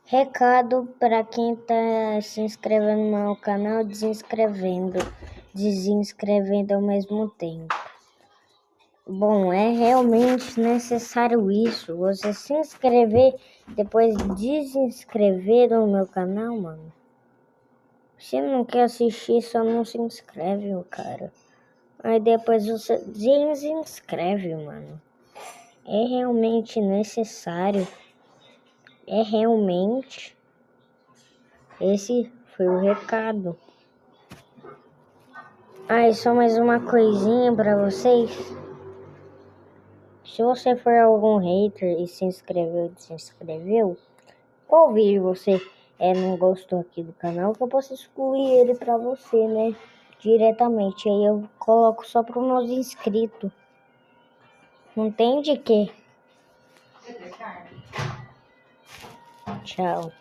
Recado para quem tá se inscrevendo no meu canal, desinscrevendo ao mesmo tempo. Bom, é realmente necessário isso, você se inscrever, depois desinscrever no meu canal, mano. Se não quer assistir, só não se inscreve, cara. Aí depois você desinscreve, mano. É realmente necessário. É realmente. Esse foi o recado. E só mais uma coisinha pra vocês. Se você for algum hater e se inscreveu, qual vídeo você não gostou aqui do canal, que eu posso excluir ele pra você, né? Diretamente. Aí eu coloco só para os meus inscritos. Não tem de quê. Tchau.